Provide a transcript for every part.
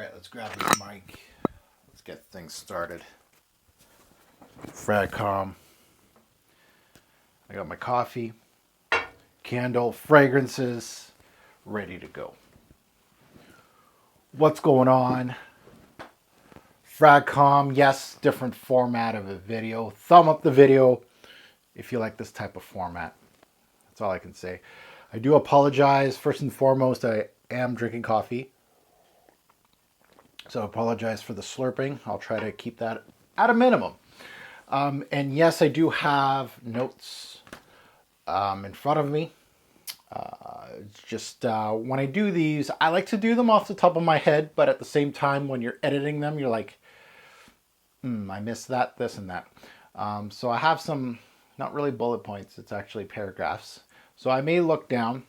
All right, let's grab this mic. Let's get things started. Fragcom. I got my coffee, candle, fragrances, ready to go. What's going on? Fragcom, yes, different format of a video. Thumb up the video if you like this type of format. That's all I can say. I do apologize. First and foremost, I am drinking coffee. So I apologize for the slurping. I'll try to keep that at a minimum. And yes, I do have notes in front of me. It's just when I do these, I like to do them off the top of my head, but at the same time, when you're editing them, you're like, I missed that, this, and that. So I have some, not really bullet points, it's actually paragraphs. So I may look down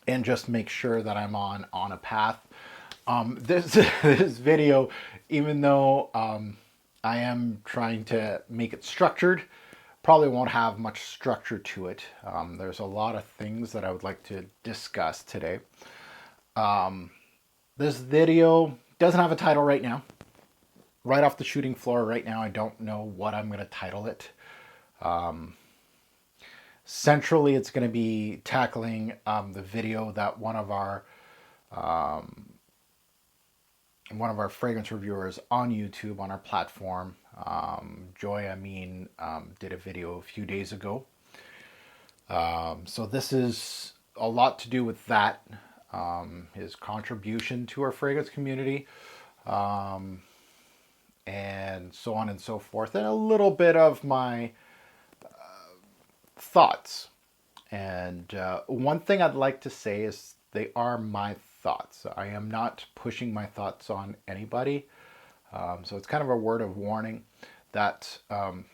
and just make sure that I'm on a path. This video, even though I am trying to make it structured, probably won't have much structure to it. There's a lot of things that I would like to discuss today. This video doesn't have a title right now. Right off the shooting floor right now, I don't know what I'm going to title it. Centrally, it's going to be tackling the video that one of our fragrance reviewers on YouTube, on our platform, Amin, did a video a few days ago. So this is a lot to do with that, his contribution to our fragrance community, and so on and so forth, and a little bit of my thoughts. And one thing I'd like to say is they are my thoughts. I am not pushing my thoughts on anybody. So it's kind of a word of warning that I'm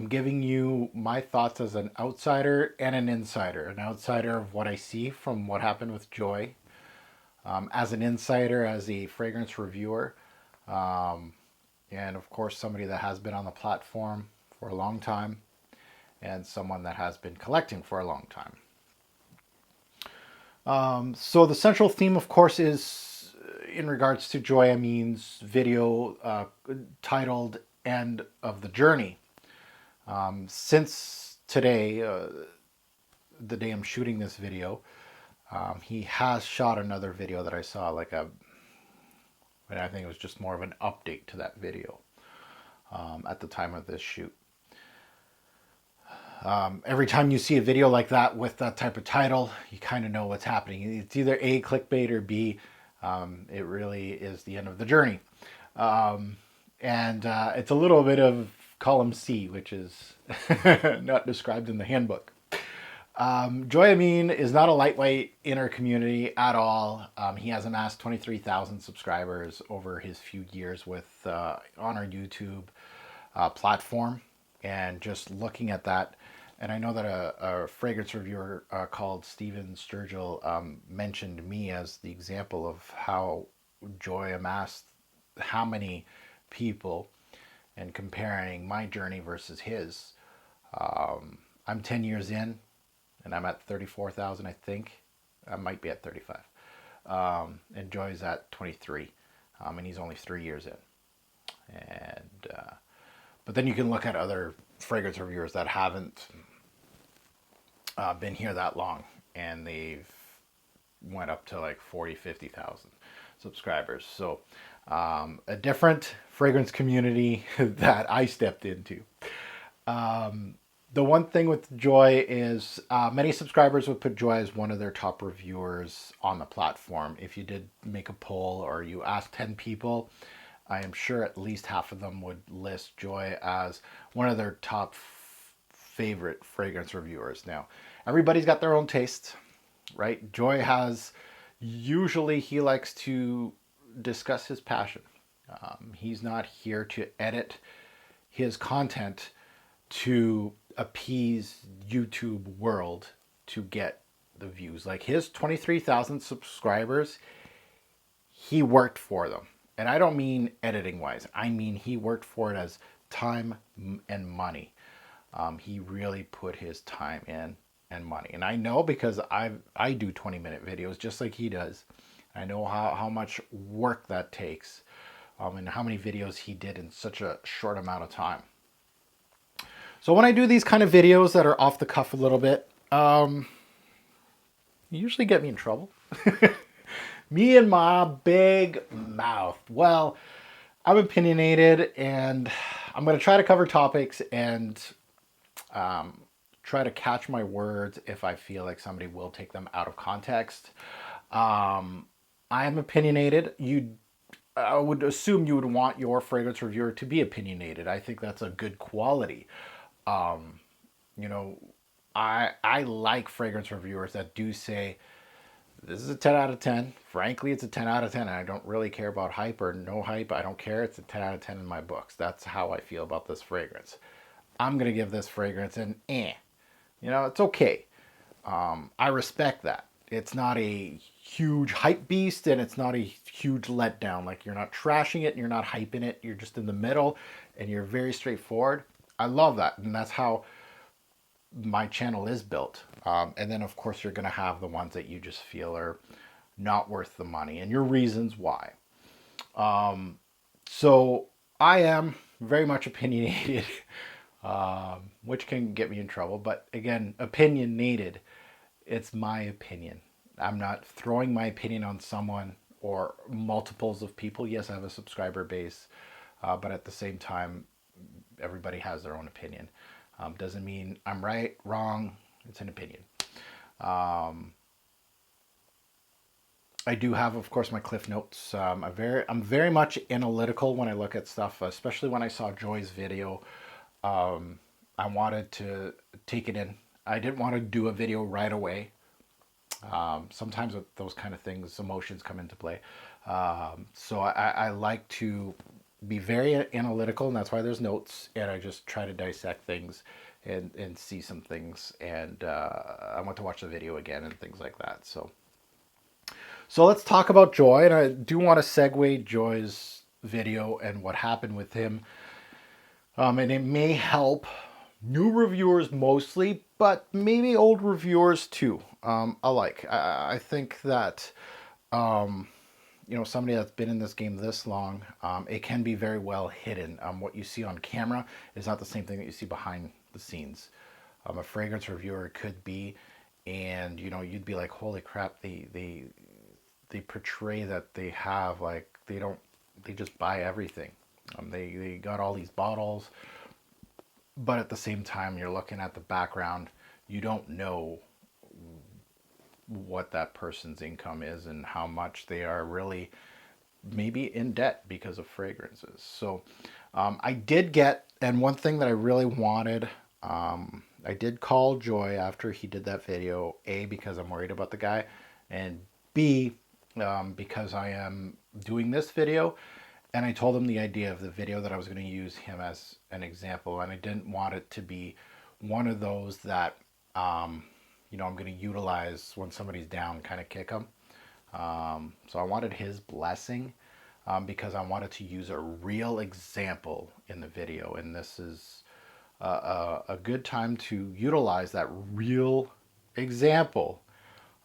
giving you my thoughts as an outsider and an insider. An outsider of what I see from what happened with Joy. As an insider, as a fragrance reviewer. And of course, somebody that has been on the platform for a long time. And someone that has been collecting for a long time. So the central theme, of course, is in regards to Joy Amin's video titled End of the Journey. Since today, the day I'm shooting this video, he has shot another video that I saw, and I think it was just more of an update to that video at the time of this shoot. Every time you see a video like that with that type of title, you kind of know what's happening. It's either A, clickbait, or B, it really is the end of the journey. And it's a little bit of column C, which is not described in the handbook. Joy Amin is not a lightweight in our community at all. He has amassed 23,000 subscribers over his few years on our YouTube platform. And just looking at that, and I know that a fragrance reviewer called Steven Sturgill mentioned me as the example of how Joy amassed how many people, and comparing my journey versus his. I'm 10 years in, and I'm at 34,000, I think. I might be at 35. And Joy's at 23, and he's only 3 years in. And but then you can look at other fragrance reviewers that haven't been here that long, and they've went up to like 40, 50,000 subscribers. So a different fragrance community that I stepped into. The one thing with Joy is many subscribers would put Joy as one of their top reviewers on the platform. If you did make a poll or you asked 10 people, I am sure at least half of them would list Joy as one of their top favorite fragrance reviewers. Now, everybody's got their own taste, right? Joy usually he likes to discuss his passion. He's not here to edit his content to appease YouTube world to get the views. Like his 23,000 subscribers, he worked for them. And I don't mean editing wise. I mean he worked for it as time and money. He really put his time in and money. And I know because I do 20-minute videos just like he does. I know how much work that takes, and how many videos he did in such a short amount of time. So when I do these kind of videos that are off the cuff a little bit, you usually get me in trouble. Me and my big mouth. Well, I'm opinionated, and I'm going to try to cover topics and try to catch my words if I feel like somebody will take them out of context. I am opinionated. I would assume you would want your fragrance reviewer to be opinionated. I think that's a good quality. You know, I like fragrance reviewers that do say, this is a 10 out of 10. Frankly, it's a 10 out of 10. I don't really care about hype or no hype. I don't care. It's a 10 out of 10 in my books. That's how I feel about this fragrance. I'm going to give this fragrance an eh. You know, it's okay. I respect that. It's not a huge hype beast, and it's not a huge letdown. Like, you're not trashing it and you're not hyping it. You're just in the middle and you're very straightforward. I love that. And that's how my channel is built. And then, of course, you're going to have the ones that you just feel are not worth the money and your reasons why. So I am very much opinionated, which can get me in trouble. But again, opinionated, it's my opinion. I'm not throwing my opinion on someone or multiples of people. Yes, I have a subscriber base, but at the same time, everybody has their own opinion. Doesn't mean I'm right, wrong. It's an opinion. I do have, of course, my cliff notes. I'm very much analytical when I look at stuff, especially when I saw Joy's video. I wanted to take it in. I didn't want to do a video right away. Sometimes with those kind of things, emotions come into play. So I like to be very analytical, and that's why there's notes, and I just try to dissect things and see some things, and I want to watch the video again and things like that. So let's talk about Joy, and I do want to segue Joy's video and what happened with him, and it may help new reviewers mostly, but maybe old reviewers too, alike. I think that somebody that's been in this game this long, it can be very well hidden. What you see on camera is not the same thing that you see behind the scenes. A fragrance reviewer could be, and you'd be like, holy crap, they portray that they have, like, they just buy everything. They got all these bottles, but at the same time, you're looking at the background. You don't know what that person's income is and how much they are really maybe in debt because of fragrances. So I did get, and one thing that I really wanted, I did call Joy after he did that video, A, because I'm worried about the guy, and B, because I am doing this video, and I told him the idea of the video that I was going to use him as an example, and I didn't want it to be one of those that I'm going to utilize when somebody's down, kind of kick them. So I wanted his blessing, because I wanted to use a real example in the video, and this is a good time to utilize that real example,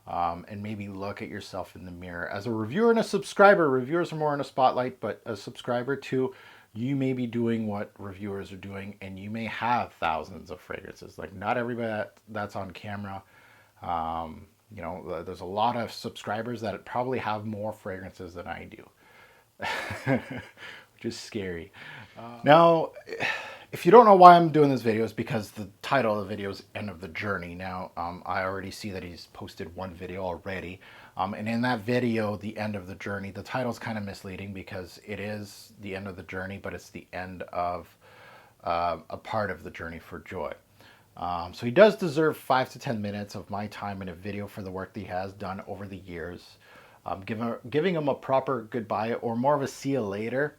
and maybe look at yourself in the mirror. As a reviewer and a subscriber, reviewers are more in a spotlight, but a subscriber too, you may be doing what reviewers are doing, and you may have thousands of fragrances. Like, not everybody that's on camera. There's a lot of subscribers that probably have more fragrances than I do, which is scary. Now, if you don't know why I'm doing this video, it's because the title of the video is End of the Journey. Now, I already see that he's posted one video already. And in that video, The End of the Journey, the title's kind of misleading because it is the end of the journey, but it's the end of a part of the journey for Joy. So he does deserve 5 to 10 minutes of my time in a video for the work that he has done over the years. Giving him a proper goodbye, or more of a see you later.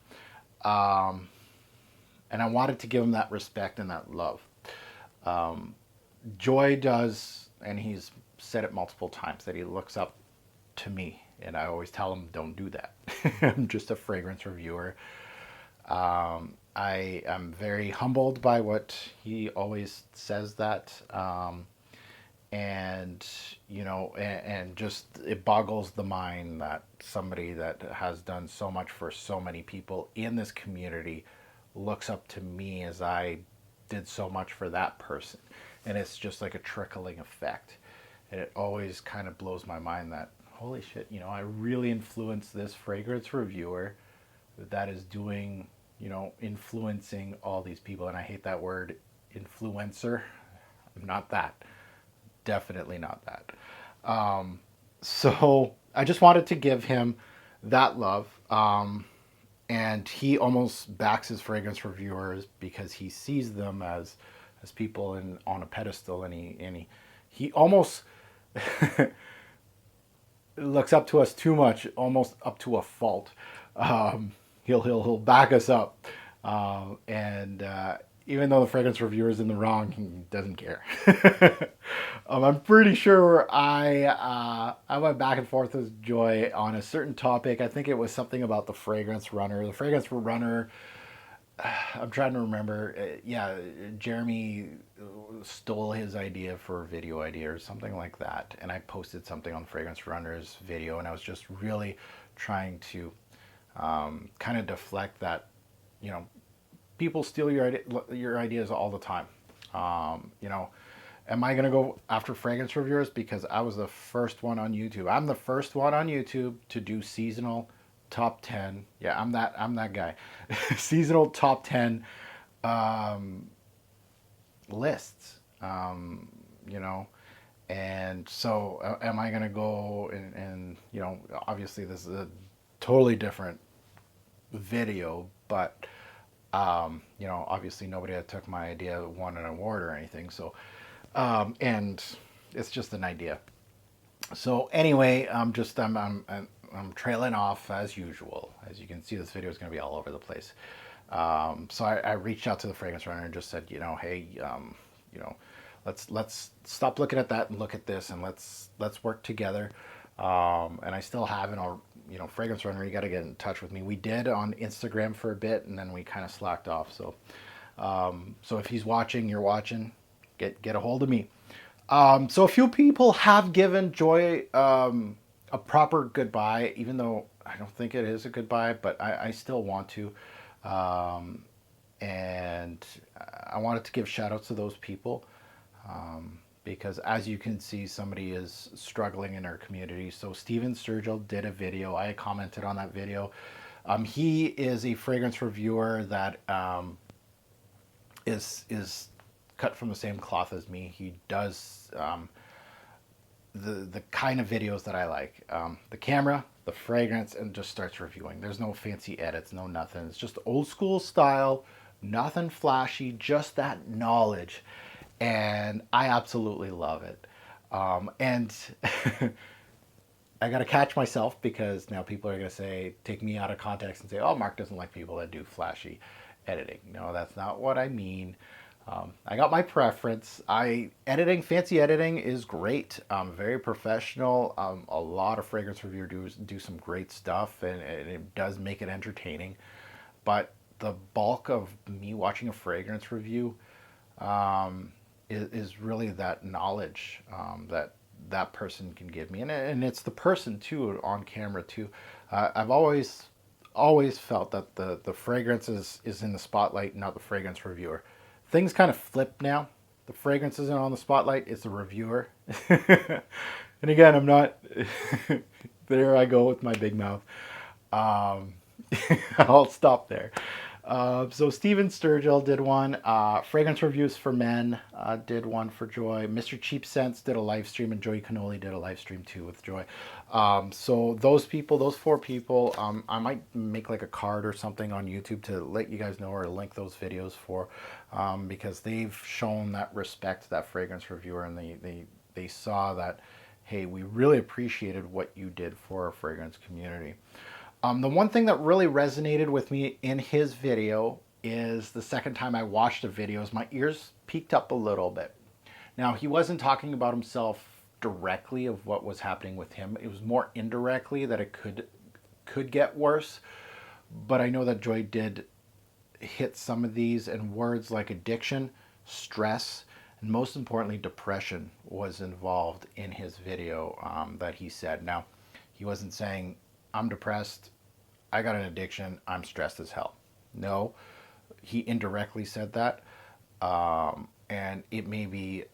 And I wanted to give him that respect and that love. Joy does, and he's said it multiple times, that he looks up to me. And I always tell him, don't do that. I'm just a fragrance reviewer. I am very humbled by what he always says that. And and just it boggles the mind that somebody that has done so much for so many people in this community looks up to me as I did so much for that person. And it's just like a trickling effect, and it always kind of blows my mind that, holy shit, I really influenced this fragrance reviewer that is doing, influencing all these people. And I hate that word, influencer. I'm not that. Definitely not that. So I just wanted to give him that love. And he almost backs his fragrance reviewers because he sees them as people on a pedestal, and he almost looks up to us too much, almost up to a fault. He'll back us up, and even though the fragrance reviewer is in the wrong, he doesn't care. I'm pretty sure I went back and forth with Joy on a certain topic. I think it was something about the fragrance runner. The fragrance runner. I'm trying to remember. Yeah, Jeremy stole his idea for a video idea or something like that, and I posted something on Fragrance Runner's video, and I was just really trying to kind of deflect that. People steal your ideas all the time. Am I going to go after fragrance reviewers because I was the first one on YouTube? I'm the first one on YouTube to do seasonal top 10. Yeah, I'm that guy. Seasonal top 10 lists. And so am I going to go and obviously this is a totally different video, but obviously nobody that took my idea won an award or anything. So, and it's just an idea. So anyway, I'm trailing off as usual. As you can see, this video is going to be all over the place. So I reached out to the fragrance runner and just said, hey, let's stop looking at that and look at this, and let's work together. And I still haven't, fragrance runner, you got to get in touch with me. We did on Instagram for a bit, and then we kind of slacked off. So, so if he's watching, you're watching, get a hold of me. So a few people have given Joy a proper goodbye, even though I don't think it is a goodbye, but I still want to. And I wanted to give shout outs to those people. Because as you can see, somebody is struggling in our community. So Steven Sturgill did a video. I commented on that video. He is a fragrance reviewer that is cut from the same cloth as me. He does the kind of videos that I like. The camera, the fragrance, and just starts reviewing. There's no fancy edits, no nothing. It's just old school style, nothing flashy, just that knowledge. And I absolutely love it. And I got to catch myself because now people are going to say, take me out of context and say, oh, Mark doesn't like people that do flashy editing. No, that's not what I mean. I got my preference. Fancy editing is great. Very professional. A lot of fragrance reviewers do some great stuff, and it does make it entertaining. But the bulk of me watching a fragrance review is really that knowledge that person can give me, and it's the person too on camera too. I've always felt that the fragrance is in the spotlight, not the fragrance reviewer. Things kind of flip now. The fragrance isn't on the spotlight; it's the reviewer. And again, I'm not. There I go with my big mouth. I'll stop there. So Steven Sturgill did one. Fragrance Reviews for Men did one for Joy. Mr. Cheap Scents did a live stream, and Joey Cannoli did a live stream too with Joy. So those four people, I might make like a card or something on YouTube to let you guys know, or link those videos for, because they've shown that respect to that fragrance reviewer, and they saw that, hey, we really appreciated what you did for our fragrance community. The one thing that really resonated with me in his video is the second time I watched the videos, my ears peaked up a little bit. Now, he wasn't talking about himself directly of what was happening with him. It was more indirectly that it could get worse. But I know that Joy did hit some of these, and words like addiction, stress, And most importantly, depression was involved in his video that he said. Now, he wasn't saying, I'm depressed, I got an addiction, I'm stressed as hell. No, he indirectly said that. And it may be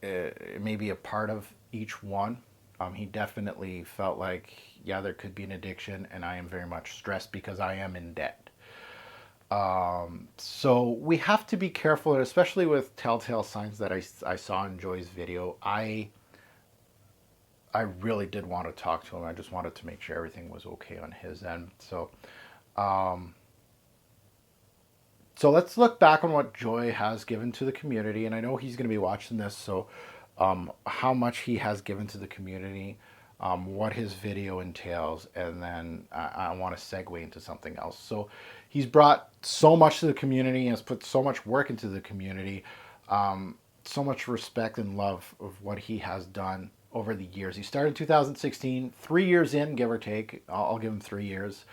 a part of each one. He definitely felt like, yeah, there could be an addiction, and I am very much stressed because I am in debt. So we have to be careful, and especially with telltale signs that I saw in Joy's video. I really did want to talk to him. I just wanted to make sure everything was okay on his end. So let's look back on what Joy has given to the community, and I know he's going to be watching this. So how much he has given to the community, what his video entails, and then I want to segue into something else. So he's brought so much to the community, has put so much work into the community, so much respect and love of what he has done over the years. He started in 2016, 3 years in, give or take. I'll give him 3 years.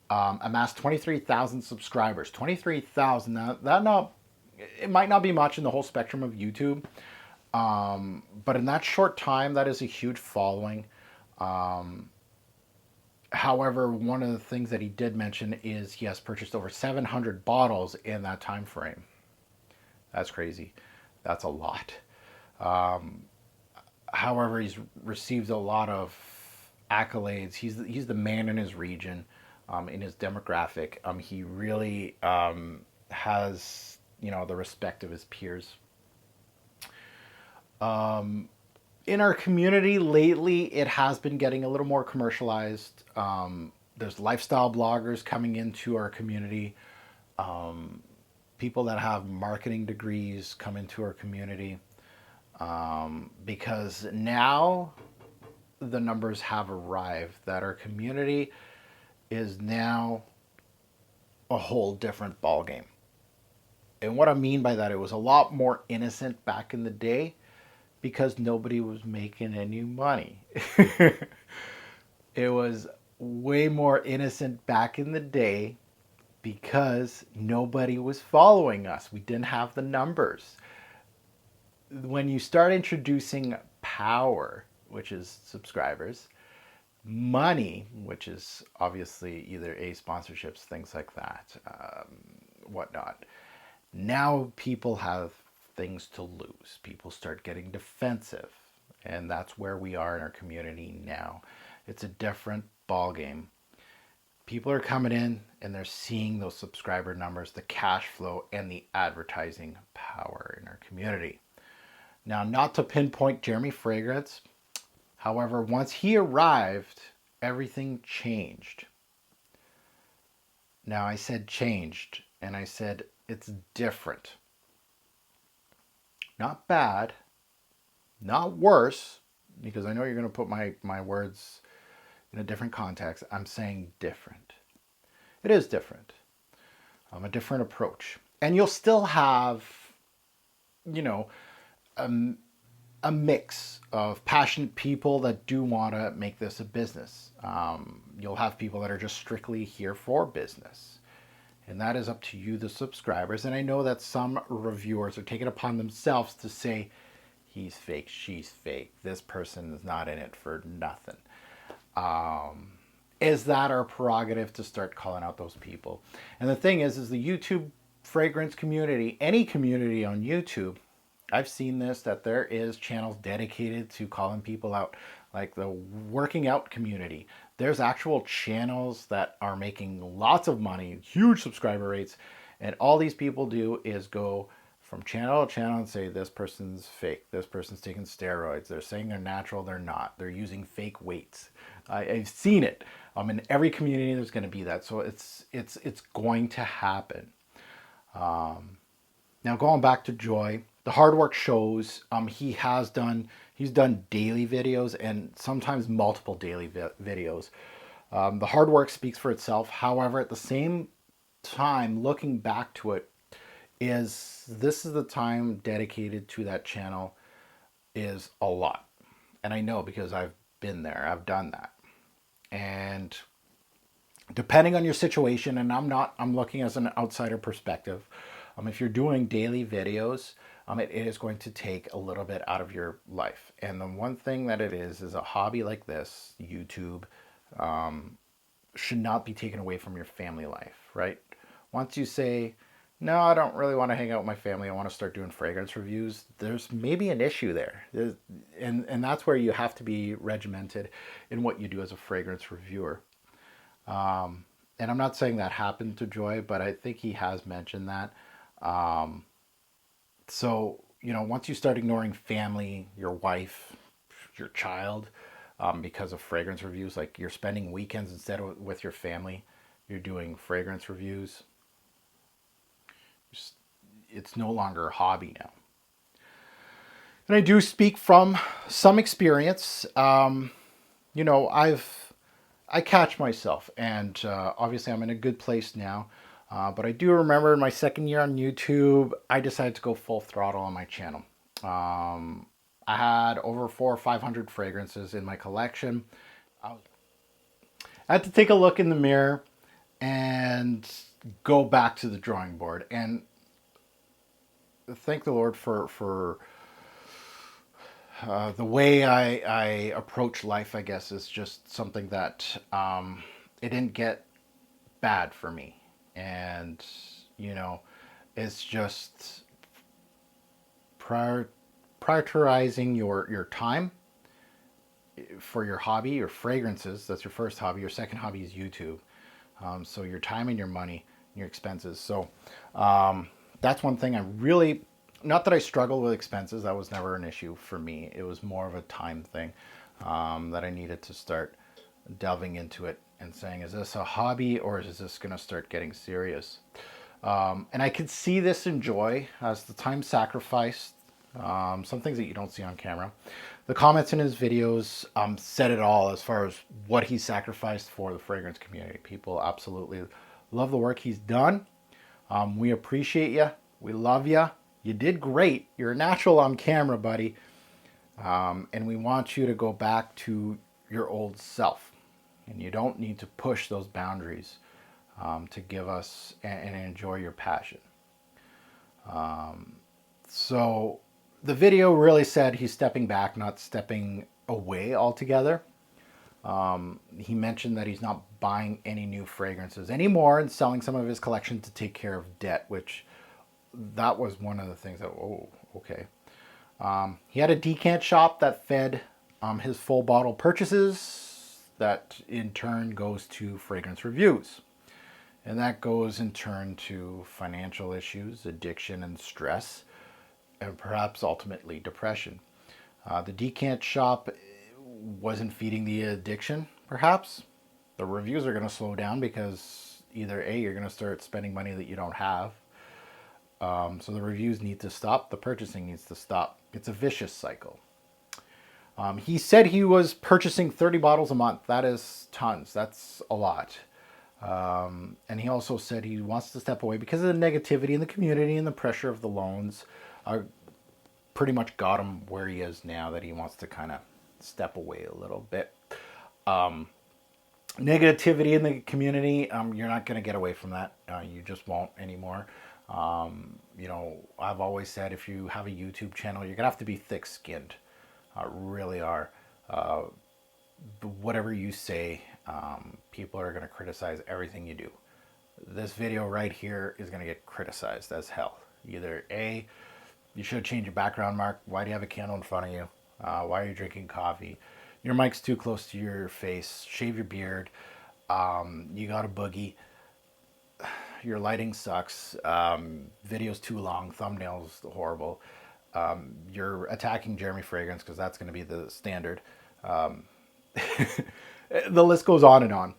Amassed 23,000 subscribers. 23,000. Now, it might not be much in the whole spectrum of YouTube. But in that short time, that is a huge following. However, one of the things that he did mention is he has purchased over 700 bottles in that time frame. That's crazy. That's a lot. However, he's received a lot of accolades. He's the man in his region, in his demographic. He really has, the respect of his peers. In our community lately, it has been getting a little more commercialized. There's lifestyle bloggers coming into our community. People that have marketing degrees come into our community. Because now the numbers have arrived that our community is now a whole different ballgame. And what I mean by that, it was a lot more innocent back in the day because nobody was making any money. It was way more innocent back in the day because nobody was following us. We didn't have the numbers. When you start introducing power, which is subscribers, money, which is obviously either sponsorships, things like that, whatnot. Now people have things to lose. People start getting defensive, and that's where we are in our community now. It's a different ballgame. People are coming in and they're seeing those subscriber numbers, the cash flow, and the advertising power in our community. Now, not to pinpoint Jeremy Fragrance, however, once he arrived, everything changed. Now, I said changed, and I said it's different. Not bad, not worse, because I know you're going to put my words in a different context. I'm saying different. It is different. A different approach. And you'll still have, a mix of passionate people that do want to make this a business. You'll have people that are just strictly here for business. And that is up to you, the subscribers. And I know that some reviewers are taking it upon themselves to say, he's fake, she's fake, this person is not in it for nothing. Is that our prerogative to start calling out those people? And the thing is the YouTube fragrance community, any community on YouTube, I've seen this, that there is channels dedicated to calling people out, like the working out community. There's actual channels that are making lots of money, huge subscriber rates, and all these people do is go from channel to channel and say, this person's fake, this person's taking steroids, they're saying they're natural, they're not, they're using fake weights. I've seen it. In every community there's going to be that, so it's going to happen. Now going back to Joy, the hard work shows. He's done daily videos and sometimes multiple daily videos. The hard work speaks for itself. However, at the same time, looking back to it, this is the time dedicated to that channel is a lot. And I know because I've been there, I've done that. And depending on your situation, and I'm looking as an outsider perspective, if you're doing daily videos, it is going to take a little bit out of your life. And the one thing that it is a hobby like this, YouTube, should not be taken away from your family life, right? Once you say, no, I don't really want to hang out with my family, I want to start doing fragrance reviews, there's maybe an issue there. And that's where you have to be regimented in what you do as a fragrance reviewer. And I'm not saying that happened to Joy, but I think he has mentioned that. So, once you start ignoring family, your wife, your child, because of fragrance reviews, like you're spending weekends instead of with your family, you're doing fragrance reviews, it's no longer a hobby now. And I do speak from some experience. I catch myself, and obviously I'm in a good place now. But I do remember in my second year on YouTube, I decided to go full throttle on my channel. I had over 400 or 500 fragrances in my collection. I had to take a look in the mirror and go back to the drawing board. And thank the Lord for the way I approach life, I guess, is just something that it didn't get bad for me. And, it's just prioritizing your time for your hobby, your fragrances. That's your first hobby. Your second hobby is YouTube. So your time and your money, and your expenses. So that's one thing I really, not that I struggle with expenses. That was never an issue for me. It was more of a time thing that I needed to start delving into it and saying, is this a hobby or is this going to start getting serious? And I could see this in Joy as the time sacrificed, some things that you don't see on camera. The comments in his videos said it all as far as what he sacrificed for the fragrance community. People absolutely love the work he's done. We appreciate you. We love you. You did great. You're a natural on camera, buddy. And we want you to go back to your old self. And you don't need to push those boundaries to give us and enjoy your passion. So the video really said he's stepping back, not stepping away altogether. He mentioned that he's not buying any new fragrances anymore and selling some of his collection to take care of debt, which that was one of the things that, oh, okay. He had a decant shop that fed his full bottle purchases that in turn goes to fragrance reviews. And that goes in turn to financial issues, addiction and stress, and perhaps ultimately depression. The decant shop wasn't feeding the addiction, perhaps. The reviews are going to slow down because either A, you're going to start spending money that you don't have. So the reviews need to stop. The purchasing needs to stop. It's a vicious cycle. He said he was purchasing 30 bottles a month. That is tons. That's a lot. And he also said he wants to step away because of the negativity in the community and the pressure of the loans. Pretty much got him where he is now, that he wants to kind of step away a little bit. Negativity in the community, you're not going to get away from that. You just won't anymore. I've always said if you have a YouTube channel, you're going to have to be thick-skinned. Really are. Whatever you say, people are going to criticize everything you do. This video right here is going to get criticized as hell. Either A, you should change your background mark. Why do you have a candle in front of you? Why are you drinking coffee? Your mic's too close to your face. Shave your beard. You got a boogie. Your lighting sucks. Video's too long. Thumbnails horrible. You're attacking Jeremy Fragrance because that's going to be the standard. The list goes on and on.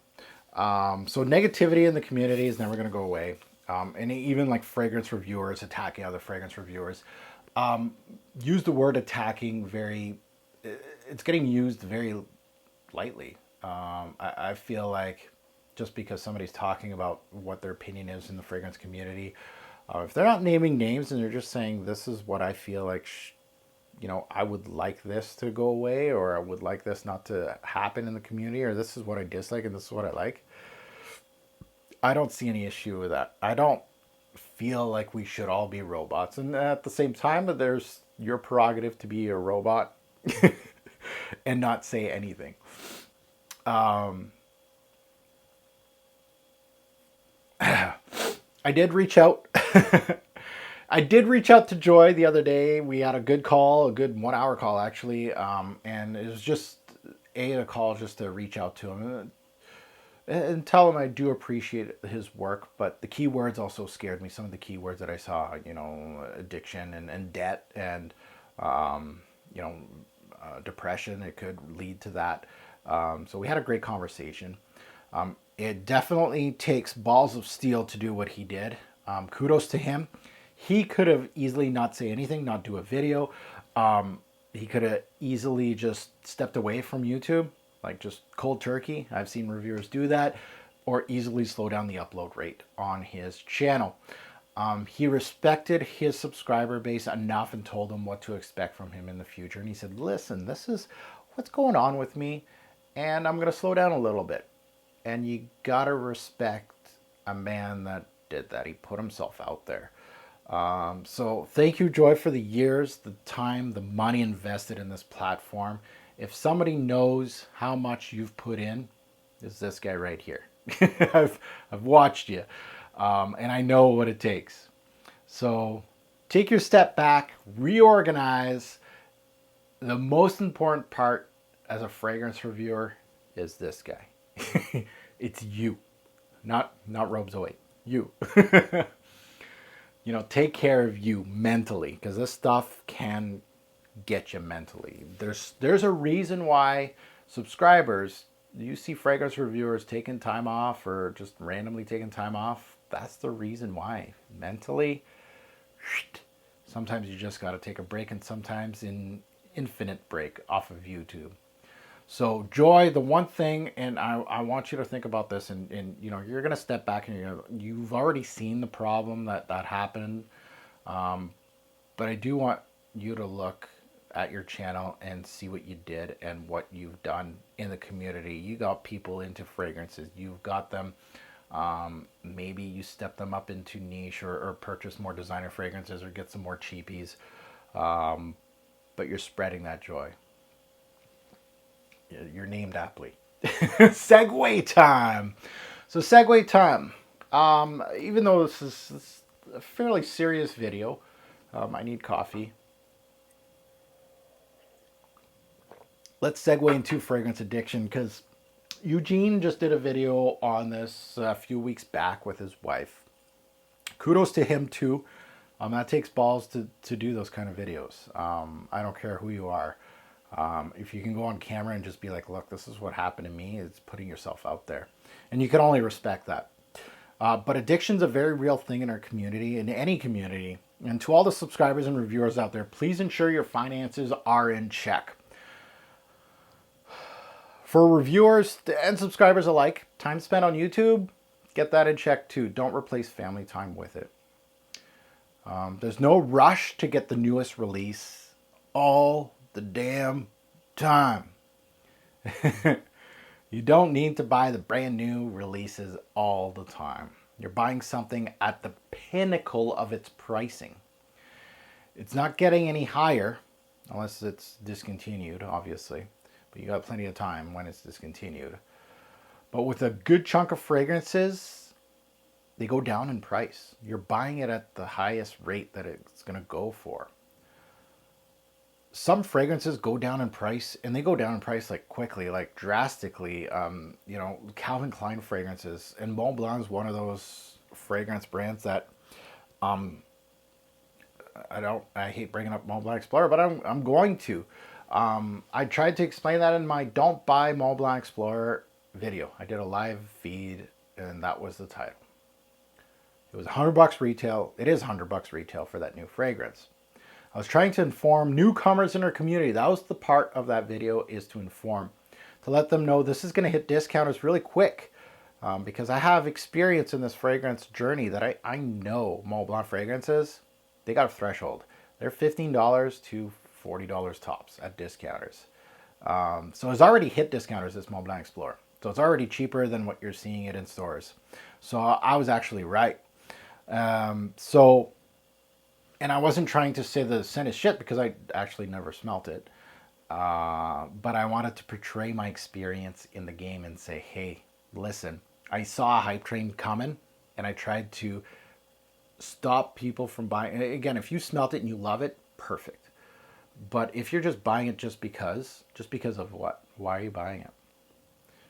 So negativity in the community is never going to go away. And even like fragrance reviewers attacking other fragrance reviewers. Use the word attacking it's getting used very lightly. I feel like just because somebody's talking about what their opinion is in the fragrance community, if they're not naming names and they're just saying, this is what I feel like, I would like this to go away, or I would like this not to happen in the community, or this is what I dislike and this is what I like. I don't see any issue with that. I don't feel like we should all be robots. And at the same time, there's your prerogative to be a robot and not say anything. I did reach out. I did reach out to Joy the other day. We had a good call, a good 1 hour call actually, and it was just a call just to reach out to him and tell him I do appreciate his work, but the keywords also scared me. Some of the keywords that I saw, addiction and debt and you know depression. It could lead to that. So we had a great conversation. It definitely takes balls of steel to do what he did. Kudos to him. He could have easily not say anything, not do a video. He could have easily just stepped away from YouTube, like just cold turkey. I've seen reviewers do that, or easily slow down the upload rate on his channel. He respected his subscriber base enough and told them what to expect from him in the future. And he said, listen, this is what's going on with me, and I'm going to slow down a little bit. And you got to respect a man that did that. He put himself out there. So thank you, Joy, for the years, the time, the money invested in this platform. If somebody knows how much you've put in, it's this guy right here. I've watched you, and I know what it takes. So take your step back, reorganize. The most important part as a fragrance reviewer is this guy. It's you, not Robes Away. You. Take care of you mentally, because this stuff can get you mentally. There's a reason why subscribers, you see fragrance reviewers taking time off or just randomly taking time off. That's the reason why. Mentally, sometimes you just got to take a break, and sometimes an infinite break off of YouTube. So Joy, the one thing, and I want you to think about this, and you're gonna step back and you've already seen the problem that happened, but I do want you to look at your channel and see what you did and what you've done in the community. You got people into fragrances. You've got them. Maybe you step them up into niche or purchase more designer fragrances or get some more cheapies, but you're spreading that joy. You're named aptly. Segue time. So segue time. Even though this is a fairly serious video, I need coffee. Let's segue into fragrance addiction, because Eugene just did a video on this a few weeks back with his wife. Kudos to him too. That takes balls to do those kind of videos. I don't care who you are. If you can go on camera and just be like, look, this is what happened to me, it's putting yourself out there. And you can only respect that. But addiction's a very real thing in our community, in any community. And to all the subscribers and reviewers out there, please ensure your finances are in check. For reviewers and subscribers alike, time spent on YouTube, get that in check too. Don't replace family time with it. There's no rush to get the newest release all the damn time. You don't need to buy the brand new releases all the time. You're buying something at the pinnacle of its pricing. It's not getting any higher unless it's discontinued, obviously. But you got plenty of time when it's discontinued. But with a good chunk of fragrances, they go down in price. You're buying it at the highest rate that it's going to go for. Some fragrances go down in price, and they go down in price like quickly, like drastically. Calvin Klein fragrances, and Mont Blanc is one of those fragrance brands that I hate bringing up Mont Blanc Explorer, but I'm going to. I tried to explain that in my Don't Buy Mont Blanc Explorer video. I did a live feed, and that was the title. It was $100 retail. It is $100 retail for that new fragrance. I was trying to inform newcomers in our community. That was the part of that video, is to inform, to let them know this is going to hit discounters really quick, because I have experience in this fragrance journey that I know Mont Blanc fragrances, they got a threshold. They're $15 to $40 tops at discounters. So it's already hit discounters, this Mont Blanc Explorer. So it's already cheaper than what you're seeing it in stores. So I was actually right. So, and I wasn't trying to say the scent is shit because I actually never smelt it. But I wanted to portray my experience in the game and say, hey, listen, I saw a hype train coming and I tried to stop people from buying. Again, if you smelt it and you love it, perfect. But if you're just buying it just because of what? Why are you buying it?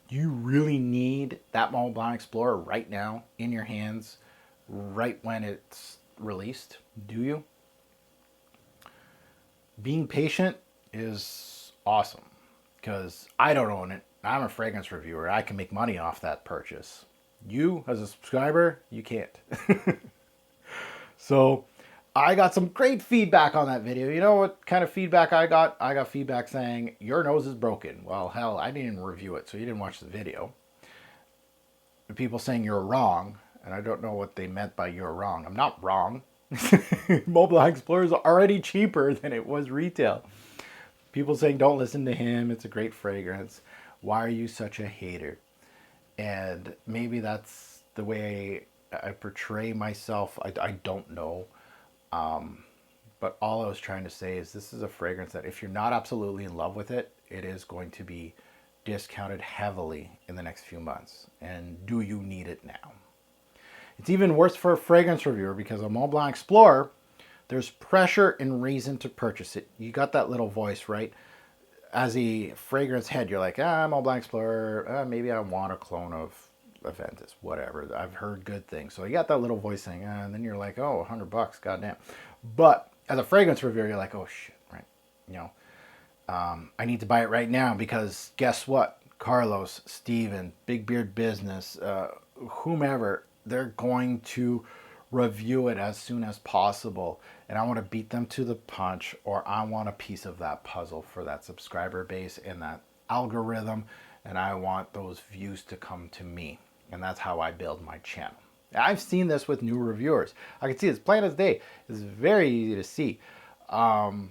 Do you really need that Mont Blanc Explorer right now in your hands, right when it's released? Do you? Being patient is awesome because I don't own it. I'm a fragrance reviewer. I can make money off that purchase. You, as a subscriber, you can't. So I got some great feedback on that video. You know what kind of feedback I got? I got feedback saying, your nose is broken. Well, hell, I didn't even review it, so you didn't watch the video. People saying you're wrong, and I don't know what they meant by you're wrong. I'm not wrong. Mont Blanc Explorer is already cheaper than it was retail. People saying don't listen to him. It's a great fragrance. Why are you such a hater? And maybe that's the way I portray myself. I don't know. But all I was trying to say is this is a fragrance that if you're not absolutely in love with it, it is going to be discounted heavily in the next few months. And do you need it now? It's even worse for a fragrance reviewer because a Mont Blanc Explorer, there's pressure and reason to purchase it. You got that little voice, right? As a fragrance head, you're like, Mont Blanc Explorer, maybe I want a clone of Aventus, whatever. I've heard good things. So you got that little voice saying, and then you're like, oh, $100, goddamn. But as a fragrance reviewer, you're like, oh shit, right? You know, I need to buy it right now because guess what? Carlos, Steven, Big Beard Business, whomever, they're going to review it as soon as possible. And I want to beat them to the punch, or I want a piece of that puzzle for that subscriber base and that algorithm. And I want those views to come to me. And that's how I build my channel. I've seen this with new reviewers. I can see it's plain as day. It's very easy to see. And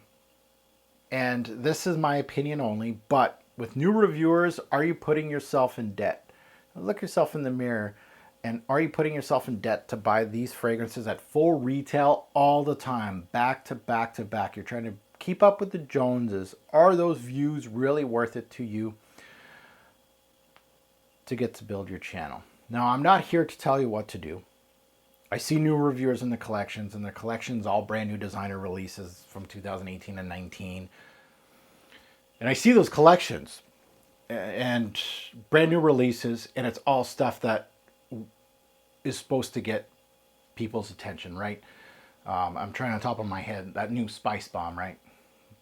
this is my opinion only, but with new reviewers, are you putting yourself in debt? Look yourself in the mirror, and are you putting yourself in debt to buy these fragrances at full retail all the time, back to back to back? You're trying to keep up with the Joneses. Are those views really worth it to you to get to build your channel? Now, I'm not here to tell you what to do. I see new reviewers in the collections, and the collections all brand new designer releases from 2018 and 19. And I see those collections and brand new releases, and it's all stuff that is supposed to get people's attention, right? I'm trying on top of my head, that new Spice Bomb, right?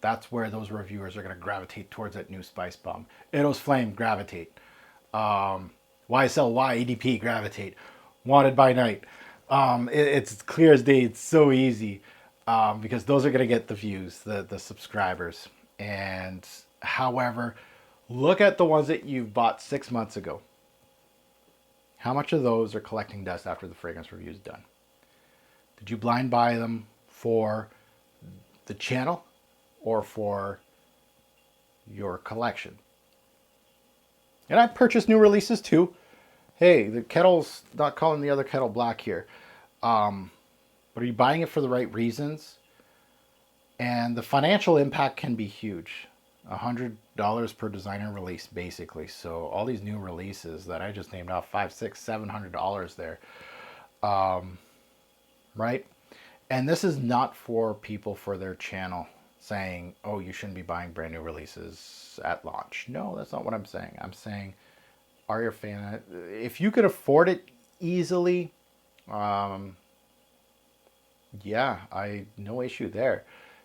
That's where those reviewers are going to gravitate towards, that new Spice Bomb. Eros Flame, gravitate. YSLY, EDP, gravitate. Wanted by Night. It's clear as day. It's so easy because those are going to get the views, the subscribers. And however, look at the ones that you've bought 6 months ago. How much of those are collecting dust after the fragrance review is done? Did you blind buy them for the channel or for your collection? And I purchased new releases too. Hey, the kettle's not calling the other kettle black here. But are you buying it for the right reasons? And the financial impact can be huge. $100 per designer release, basically. So all these new releases that I just named off, $500, $600, $700 there. Right? And this is not for people for their channel saying, oh, you shouldn't be buying brand new releases at launch. No, that's not what I'm saying. I'm saying, are you a fan? If you could afford it easily, yeah, no issue there.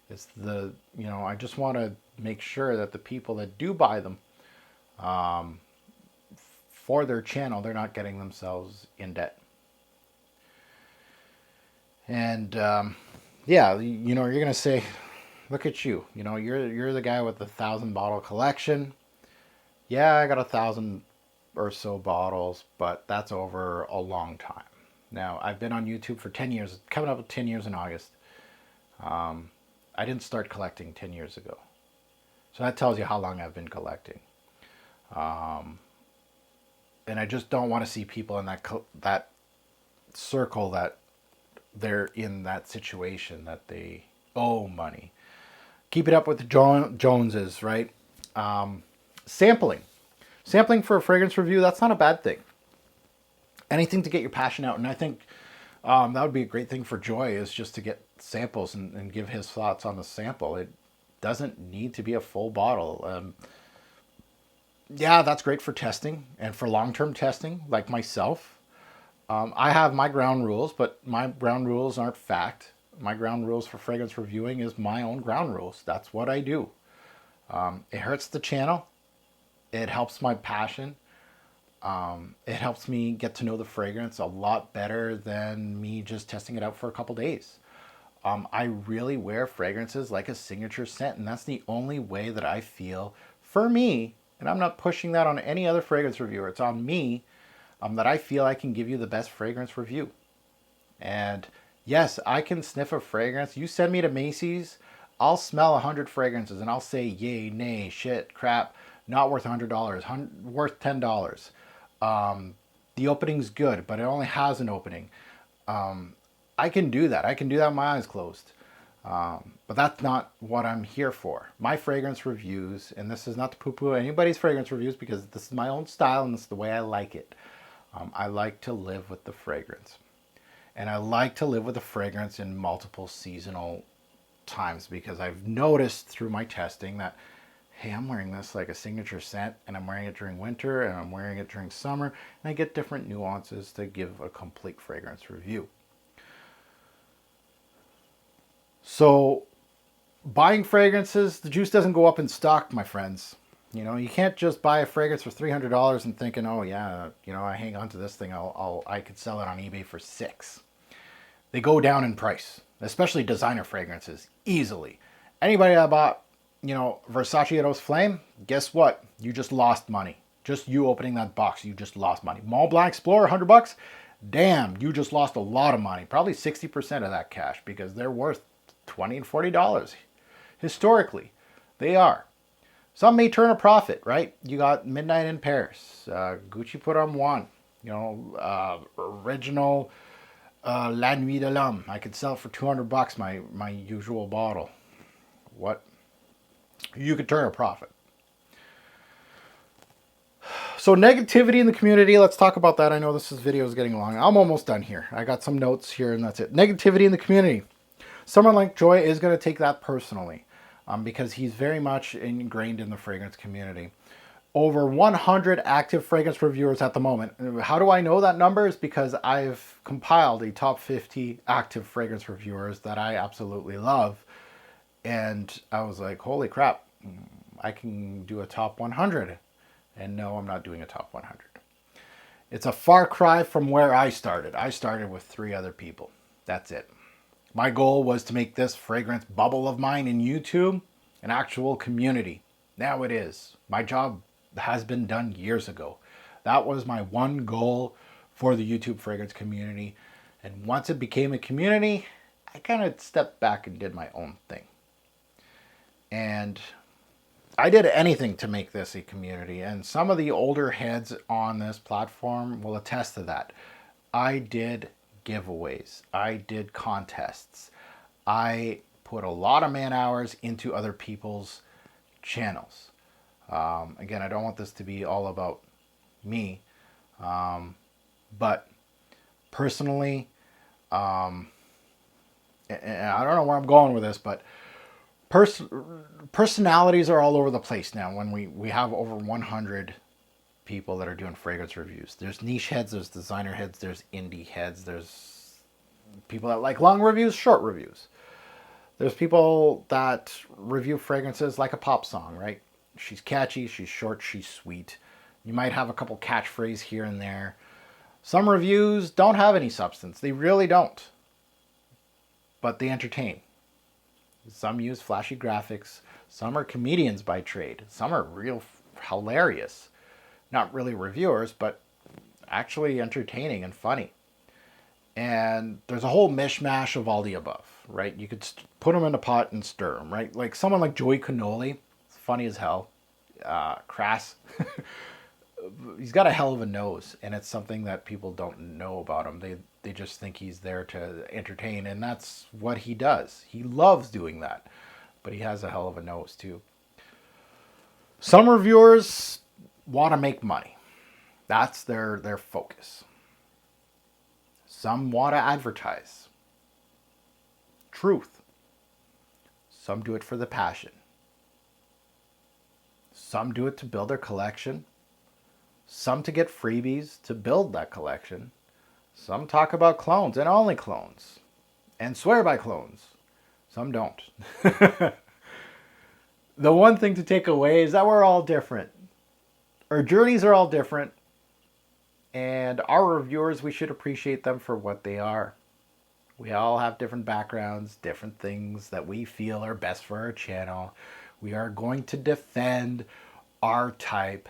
It's I just want to make sure that the people that do buy them for their channel, they're not getting themselves in debt. And yeah, you're gonna say, look at you. You're the guy with the 1,000 bottle collection. Yeah, I got 1,000 or so bottles, but that's over a long time. Now, I've been on YouTube for 10 years, coming up with 10 years in August. I didn't start collecting 10 years ago. So that tells you how long I've been collecting. And I just don't want to see people in that circle that they're in that situation that they owe money. Keep it up with the Joneses, right? Sampling. Sampling for a fragrance review, that's not a bad thing. Anything to get your passion out. And I think that would be a great thing for Joy, is just to get samples and give his thoughts on the sample. It doesn't need to be a full bottle. Yeah, that's great for testing and for long-term testing, like myself. I have my ground rules, but my ground rules aren't fact. My ground rules for fragrance reviewing is my own ground rules. That's what I do. It hurts the channel. It helps my passion. It helps me get to know the fragrance a lot better than me just testing it out for a couple days. I really wear fragrances like a signature scent, and that's the only way that I feel for me, and I'm not pushing that on any other fragrance reviewer. It's on me, that I feel I can give you the best fragrance review. And yes, I can sniff a fragrance. You send me to Macy's, I'll smell 100 fragrances and I'll say yay, nay, shit, crap, not worth $100, worth $10. The opening's good, but it only has an opening. I can do that. I can do that with my eyes closed. But that's not what I'm here for. My fragrance reviews, and this is not to poo-poo anybody's fragrance reviews, because this is my own style and this is the way I like it. I like to live with the fragrance. And I like to live with the fragrance in multiple seasonal times, because I've noticed through my testing that, hey, I'm wearing this like a signature scent, and I'm wearing it during winter, and I'm wearing it during summer, and I get different nuances to give a complete fragrance review. So buying fragrances, the juice doesn't go up in stock, my friends. You know, you can't just buy a fragrance for $300 and thinking, oh yeah, you know, I hang on to this thing, I could sell it on eBay for $6. They go down in price, especially designer fragrances, easily. Anybody that bought, you know, Versace Eros Flame, guess what? You just lost money. Just you opening that box, you just lost money. Mont Blanc Explorer, $100. Damn, you just lost a lot of money. Probably 60% of that cash, because they're worth $20 and $40. Historically, they are. Some may turn a profit, right? You got Midnight in Paris, Gucci put on one, you know, original La Nuit de l'Homme. I could sell it for $200, my usual bottle. What? You could turn a profit. So negativity in the community, let's talk about that. I know this video is getting long. I'm almost done here. I got some notes here and that's it. Negativity in the community. Someone like Joy is going to take that personally, because he's very much ingrained in the fragrance community. Over 100 active fragrance reviewers at the moment. How do I know that number? Is because I've compiled a top 50 active fragrance reviewers that I absolutely love. And I was like, holy crap, I can do a top 100. And no, I'm not doing a top 100. It's a far cry from where I started. I started with 3 other people. That's it. My goal was to make this fragrance bubble of mine in YouTube an actual community. Now it is. My job has been done years ago. That was my one goal for the YouTube fragrance community. And once it became a community, I kind of stepped back and did my own thing. And I did anything to make this a community. And some of the older heads on this platform will attest to that. I did giveaways. I did contests. I put a lot of man hours into other people's channels. Again, I don't want this to be all about me. But personally, and I don't know where I'm going with this, but personalities are all over the place now when we have over 100 people that are doing fragrance reviews. There's niche heads, there's designer heads, there's indie heads, there's people that like long reviews, short reviews. There's people that review fragrances like a pop song, right? She's catchy, she's short, she's sweet. You might have a couple catchphrases here and there. Some reviews don't have any substance. They really don't. But they entertain. Some use flashy graphics. Some are comedians by trade. Some are real hilarious. Not really reviewers, but actually entertaining and funny. And there's a whole mishmash of all the above, right? You could put them in a pot and stir them, right? Like someone like Joey Cannoli, funny as hell, crass. He's got a hell of a nose, and it's something that people don't know about him. They just think he's there to entertain, and that's what he does. He loves doing that, but he has a hell of a nose too. Some reviewers want to make money. That's their focus. Some want to advertise. Truth. Some do it for the passion. Some do it to build their collection. Some to get freebies to build that collection. Some talk about clones and only clones and swear by clones. Some don't. The one thing to take away is that we're all different. Our journeys are all different. And our reviewers, we should appreciate them for what they are. We all have different backgrounds, different things that we feel are best for our channel. We are going to defend our type,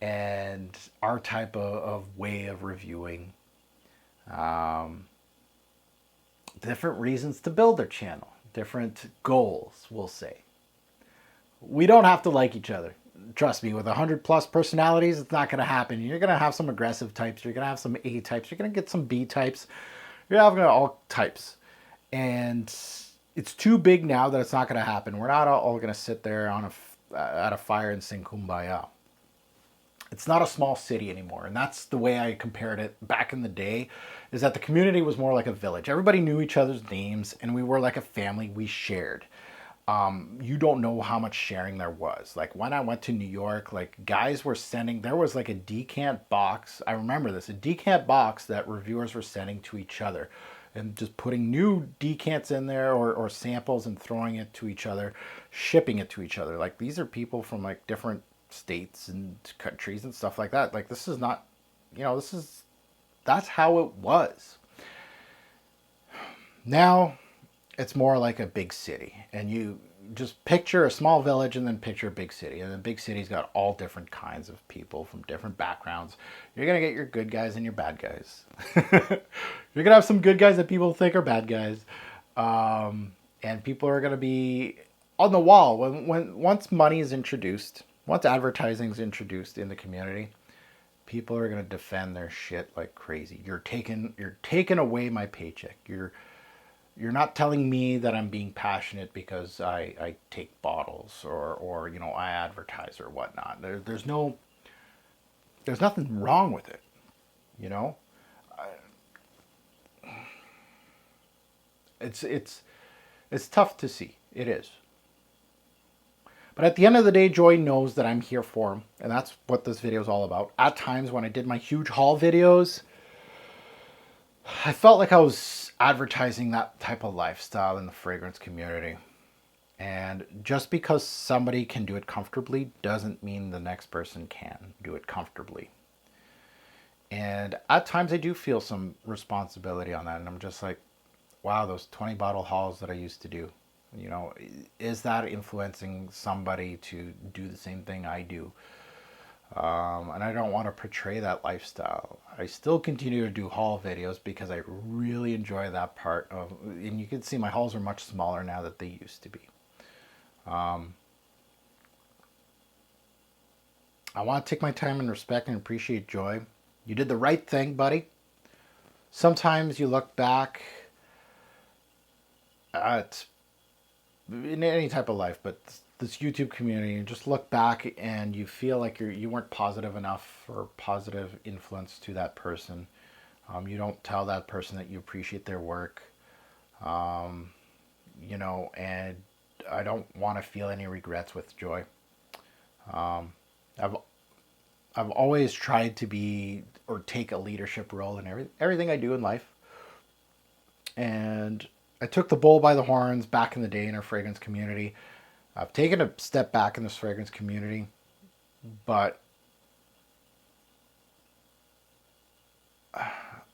and our type of way of reviewing. Different reasons to build their channel, different goals, we'll say. We don't have to like each other. Trust me, with 100+ personalities, it's not going to happen. You're going to have some aggressive types. You're going to have some A types. You're going to get some B types. You're having all types. And it's too big now that it's not going to happen. We're not all going to sit there at a fire and sing Kumbaya. It's not a small city anymore. And that's the way I compared it back in the day, is that the community was more like a village. Everybody knew each other's names, and we were like a family. We shared. You don't know how much sharing there was. Like when I went to New York, like guys were sending, there was like a decant box. I remember this, a decant box that reviewers were sending to each other and just putting new decants in there or samples and throwing it to each other, shipping it to each other. Like these are people from like different states and countries and stuff like that. Like this is not, that's how it was. Now, it's more like a big city, and you just picture a small village and then picture a big city, and the big city's got all different kinds of people from different backgrounds. You're going to get your good guys and your bad guys. You're going to have some good guys that people think are bad guys, and people are going to be on the wall. Once money is introduced, once advertising is introduced in the community, people are going to defend their shit like crazy. You're taking away my paycheck. You're not telling me that I'm being passionate because I take bottles or I advertise or whatnot. There's nothing wrong with it, It's tough to see. It is. But at the end of the day, Joy knows that I'm here for him, and that's what this video is all about. At times when I did my huge haul videos, I felt like I was advertising that type of lifestyle in the fragrance community. And just because somebody can do it comfortably doesn't mean the next person can do it comfortably. And at times I do feel some responsibility on that. And I'm just like, wow, those 20 bottle hauls that I used to do, is that influencing somebody to do the same thing I do? And I don't want to portray that lifestyle. I still continue to do haul videos because I really enjoy that part of, and you can see my hauls are much smaller now than they used to be. I want to take my time and respect and appreciate Joy. You did the right thing, buddy. Sometimes you look back at, in any type of life, but this YouTube community, and just look back and you feel like you weren't positive enough or positive influence to that person. You don't tell that person that you appreciate their work, and I don't want to feel any regrets with Joy. I've always tried to be or take a leadership role in everything I do in life, and I took the bull by the horns back in the day in our fragrance community. I've taken a step back in this fragrance community, but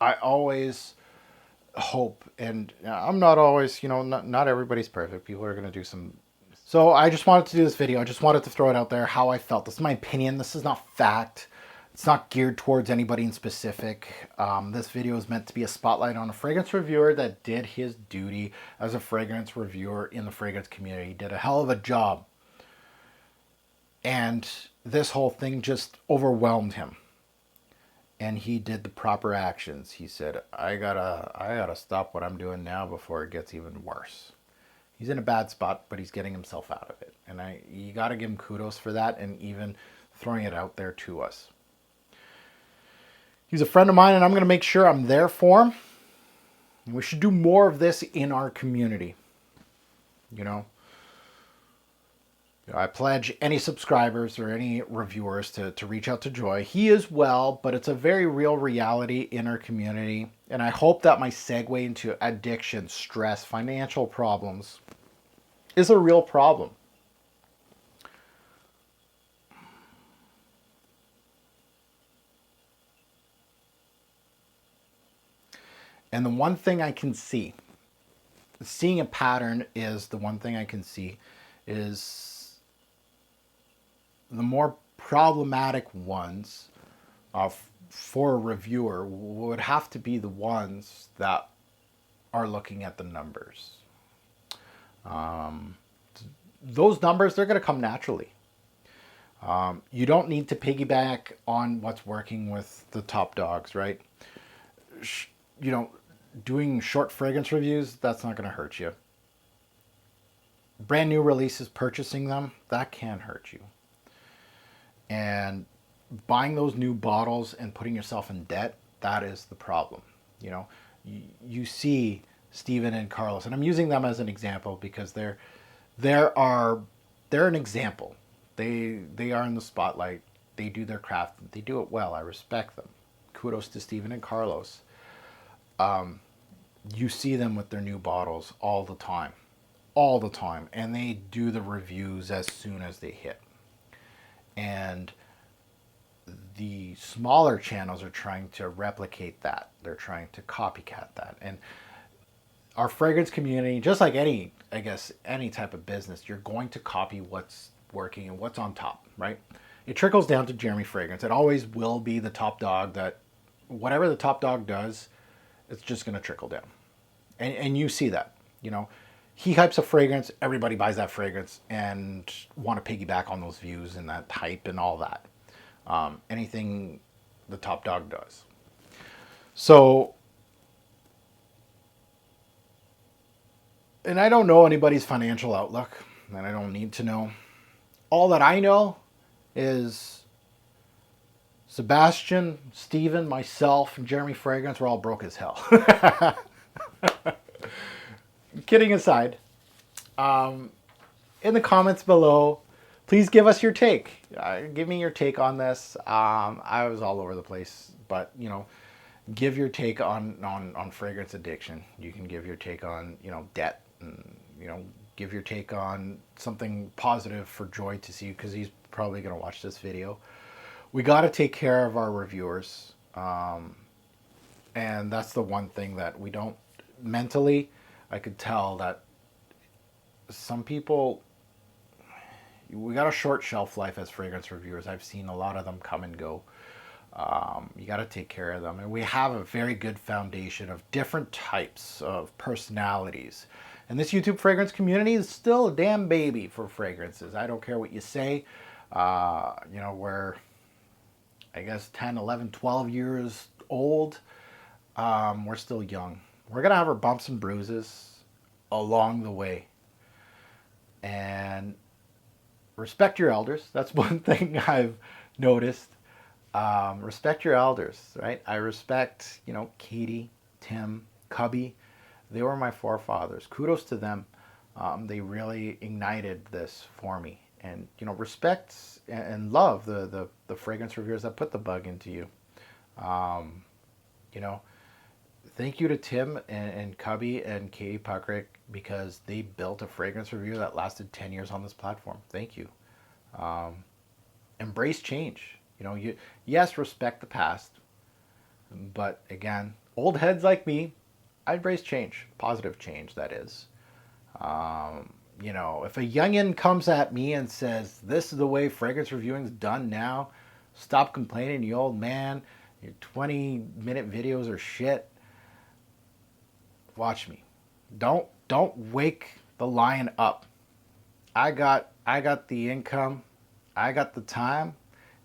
I always hope, and I'm not always, not everybody's perfect. People are going to do some. So I just wanted to do this video. I just wanted to throw it out there how I felt. This is my opinion. This is not fact. It's not geared towards anybody in specific. This video is meant to be a spotlight on a fragrance reviewer that did his duty as a fragrance reviewer in the fragrance community. He did a hell of a job. And this whole thing just overwhelmed him. and he did the proper actions. He said, I gotta stop what I'm doing now before it gets even worse. He's in a bad spot, but he's getting himself out of it. And you gotta give him kudos for that, and even throwing it out there to us. He's a friend of mine, and I'm gonna make sure I'm there for him. And we should do more of this in our community. You know, I pledge any subscribers or any reviewers to reach out to Joy. He is well, but it's a very real reality in our community. And I hope that my segue into addiction, stress, financial problems is a real problem. And the one thing I can see, seeing a pattern is the one thing I can see, is the more problematic ones for a reviewer would have to be the ones that are looking at the numbers. Those numbers, they're going to come naturally. You don't need to piggyback on what's working with the top dogs, right? You know, doing short fragrance reviews, that's not going to hurt you. Brand new releases, purchasing them, that can hurt you. And buying those new bottles and putting yourself in debt, that is the problem. You know, you see Steven and Carlos, and I'm using them as an example because they're an example. They are in the spotlight. They do their craft. They do it well. I respect them. Kudos to Steven and Carlos. You see them with their new bottles all the time, and they do the reviews as soon as they hit. And the smaller channels are trying to replicate that. They're trying to copycat that. And our fragrance community, just like any type of business, you're going to copy what's working and what's on top, right? It trickles down to Jeremy Fragrance. It always will be the top dog. That whatever the top dog does, it's just going to trickle down. And you see that, you know, he hypes a fragrance, everybody buys that fragrance and want to piggyback on those views and that hype and all that. Anything the top dog does. So, and I don't know anybody's financial outlook, and I don't need to know. All that I know is Sebastian, Steven, myself, and Jeremy Fragrance were all broke as hell. Kidding aside, in the comments below, please give us your take. Give me your take on this. I was all over the place, but you know, give your take on fragrance addiction. You can give your take on, you know, debt, and you know, give your take on something positive for Joy to see, because he's probably going to watch this video. We got to take care of our reviewers, and that's the one thing that we don't mentally. I could tell that some people, we got a short shelf life as fragrance reviewers. I've seen a lot of them come and go. You got to take care of them. And we have a very good foundation of different types of personalities. And this YouTube fragrance community is still a damn baby for fragrances. I don't care what you say. You know, we're, I guess, 10, 11, 12 years old. We're still young. We're going to have our bumps and bruises along the way. And respect your elders. That's one thing I've noticed. Respect your elders, right? I respect, you know, Katie, Tim, Cubby. They were my forefathers. Kudos to them. They really ignited this for me. And, you know, respect and love the fragrance reviewers that put the bug into you. You know, thank you to Tim and Cubby and Katie Puckrick, because they built a fragrance review that lasted 10 years on this platform. Thank you. Embrace change. You know, yes, respect the past. But again, old heads like me, I embrace change. Positive change, that is. You know, if a youngin comes at me and says, this is the way fragrance reviewing's done now, stop complaining, you old man. Your 20-minute videos are shit. Watch me. Don't wake the lion up. I got the income, I got the time,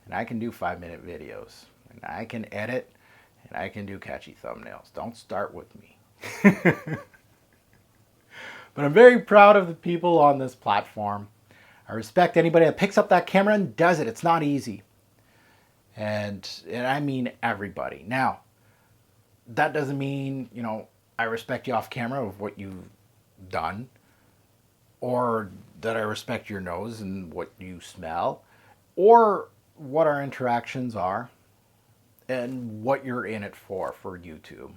and I can do 5-minute videos. and I can edit, and I can do catchy thumbnails. Don't start with me. But I'm very proud of the people on this platform. I respect anybody that picks up that camera and does it. It's not easy. And I mean everybody. Now, that doesn't mean, I respect you off camera of what you've done, or that I respect your nose and what you smell, or what our interactions are and what you're in it for YouTube.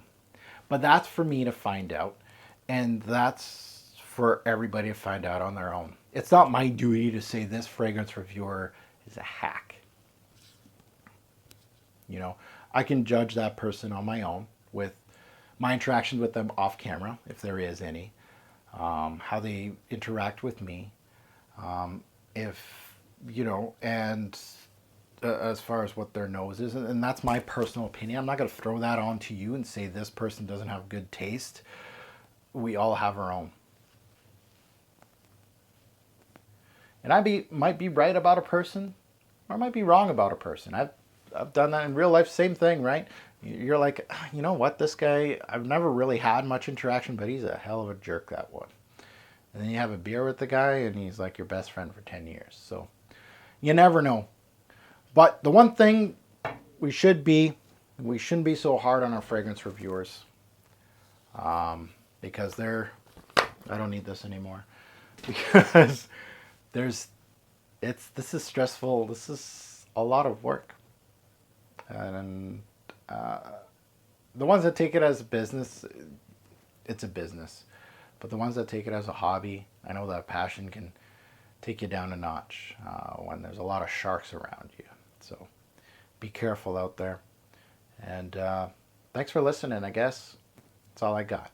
But that's for me to find out, and that's for everybody to find out on their own. It's not my duty to say this fragrance reviewer is a hack. I can judge that person on my own with my interactions with them off camera, if there is any, how they interact with me, and as far as what their nose is. And that's my personal opinion. I'm not going to throw that on to you and say this person doesn't have good taste. We all have our own. And I might be right about a person, or I might be wrong about a person. I've done that in real life, same thing, right? You're like, you know what, this guy, I've never really had much interaction, but he's a hell of a jerk, that one. And then you have a beer with the guy, and he's like your best friend for 10 years. So you never know. But the one thing we shouldn't be so hard on our fragrance reviewers, because I don't need this anymore, because this is stressful. This is a lot of work. And the ones that take it as a business, it's a business. But the ones that take it as a hobby, I know that passion can take you down a notch when there's a lot of sharks around you. So be careful out there. And thanks for listening, I guess. That's all I got.